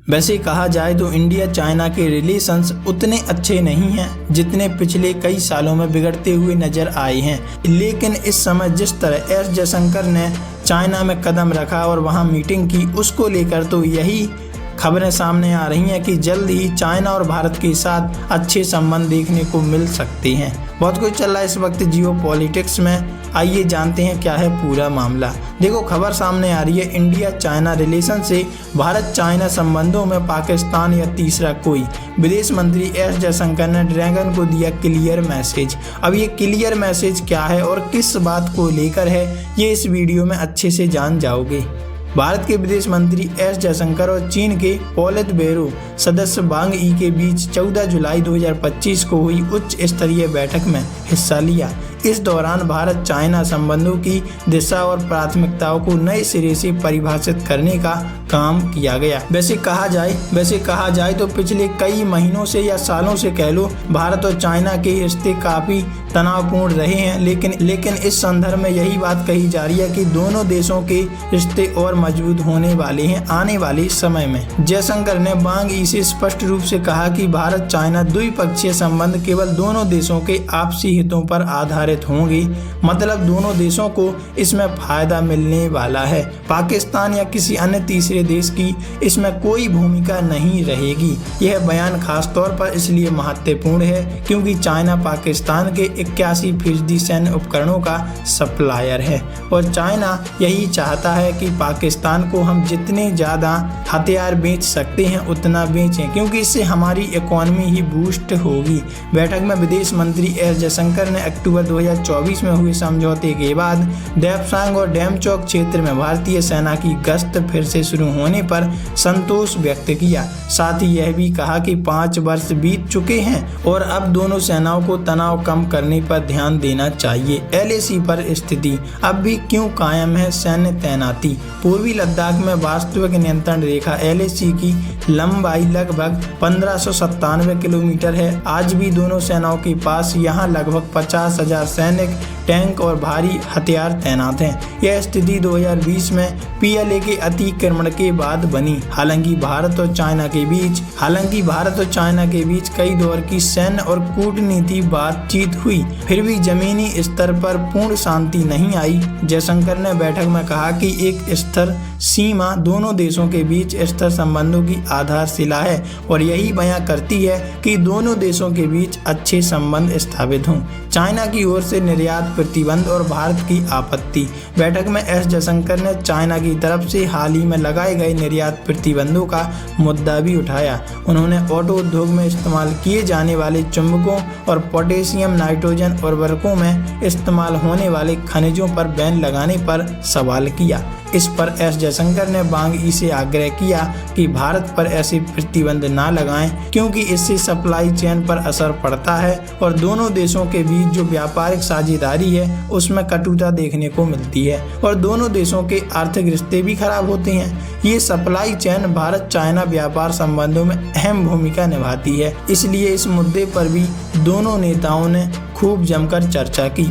वैसे कहा जाए तो इंडिया चाइना के रिलेशंस उतने अच्छे नहीं हैं जितने पिछले कई सालों में बिगड़ते हुए नजर आए हैं। लेकिन इस समय जिस तरह एस जयशंकर ने चाइना में कदम रखा और वहां मीटिंग की, उसको लेकर तो यही खबरें सामने आ रही हैं कि जल्द ही चाइना और भारत के साथ अच्छे संबंध देखने को मिल सकते हैं। बहुत कुछ चल रहा है इस वक्त जियो पॉलिटिक्स में, आइए जानते हैं क्या है पूरा मामला। देखो, खबर सामने आ रही है इंडिया चाइना रिलेशन से भारत चाइना संबंधों में पाकिस्तान या तीसरा कोई। विदेश मंत्री एस जयशंकर ने ड्रैगन को दिया क्लियर मैसेज। अब ये क्लियर मैसेज क्या है और किस बात को लेकर है, ये इस वीडियो में अच्छे से जान जाओगे। भारत के विदेश मंत्री एस जयशंकर और चीन के पोलित ब्यूरो सदस्य वांग यी के बीच 14 जुलाई 2025 को हुई उच्च स्तरीय बैठक में हिस्सा लिया। इस दौरान भारत चाइना संबंधों की दिशा और प्राथमिकताओं को नए सिरे से परिभाषित करने का काम किया गया। वैसे कहा जाए तो पिछले कई महीनों से या सालों से कह लो, भारत और चाइना के रिश्ते काफी तनावपूर्ण रहे हैं। लेकिन इस संदर्भ में यही बात कही जा रही है कि दोनों देशों के रिश्ते और मजबूत होने वाले हैं आने वाले समय में। जयशंकर ने वांग यी से स्पष्ट रूप से कहा कि भारत चाइना द्विपक्षीय संबंध केवल दोनों देशों के आपसी हितों पर आधारित होंगे, मतलब दोनों देशों को इसमें फायदा मिलने वाला है। पाकिस्तान या किसी अन्य तीसरे देश की इसमें कोई भूमिका नहीं रहेगी। यह बयान खास तौर पर इसलिए महत्वपूर्ण है क्योंकि चाइना पाकिस्तान के 81% सैन्य उपकरणों का सप्लायर है और चाइना यही चाहता है कि पाकिस्तान को हम जितने ज़्यादा हथियार बेच सकते हैं उतना बेचें, क्योंकि इससे हमारी इकोनॉमी ही बूस्ट होगी। बैठक में विदेश मंत्री एस जयशंकर ने अक्टूबर 2024 में हुए समझौते के बाद देपसांग और डेमचौक क्षेत्र में भारतीय सेना की गश्त फिर से शुरू होने पर संतोष व्यक्त किया। साथ ही यह भी कहा कि 5 वर्ष बीत चुके हैं और अब दोनों सेनाओं को तनाव कम करने पर ध्यान देना चाहिए। LAC पर स्थिति अब भी क्यों कायम है सैन्य तैनाती। पूर्वी लद्दाख में वास्तविक नियंत्रण रेखा LAC की लंबाई लगभग 1597 किलोमीटर है। आज भी दोनों सेनाओं के पास यहाँ लगभग 50,000 सैनिक, टैंक और भारी हथियार तैनात हैं। यह स्थिति 2020 में PLA के अतिक्रमण के बाद बनी। हालांकि भारत और चाइना के बीच कई दौर की सैन्य और कूटनीति बातचीत हुई, फिर भी जमीनी स्तर पर पूर्ण शांति नहीं आई। जयशंकर ने बैठक में कहा कि एक स्थिर सीमा दोनों देशों के बीच स्थिर संबंधों की आधारशिला है और यही बयां करती है कि दोनों देशों के बीच अच्छे संबंध स्थापित हों। चाइना की ओर से निर्यात प्रतिबंध और भारत की आपत्ति। बैठक में एस जयशंकर ने चाइना की तरफ से हाल ही में लगाए गए निर्यात प्रतिबंधों का मुद्दा भी उठाया। उन्होंने ऑटो उद्योग में इस्तेमाल किए जाने वाले चुंबकों और पोटेशियम नाइट्रोजन उर्वरकों में इस्तेमाल होने वाले खनिजों पर बैन लगाने पर सवाल किया। इस पर एस जयशंकर ने वांग यी से आग्रह किया कि भारत पर ऐसे प्रतिबंध न लगाएं, क्योंकि इससे सप्लाई चेन पर असर पड़ता है और दोनों देशों के बीच जो व्यापारिक साझेदारी है उसमें कटुता देखने को मिलती है और दोनों देशों के आर्थिक रिश्ते भी खराब होते हैं। ये सप्लाई चेन भारत चाइना व्यापार संबंधों में अहम भूमिका निभाती है, इसलिए इस मुद्दे पर भी दोनों नेताओं ने खूब जमकर चर्चा की।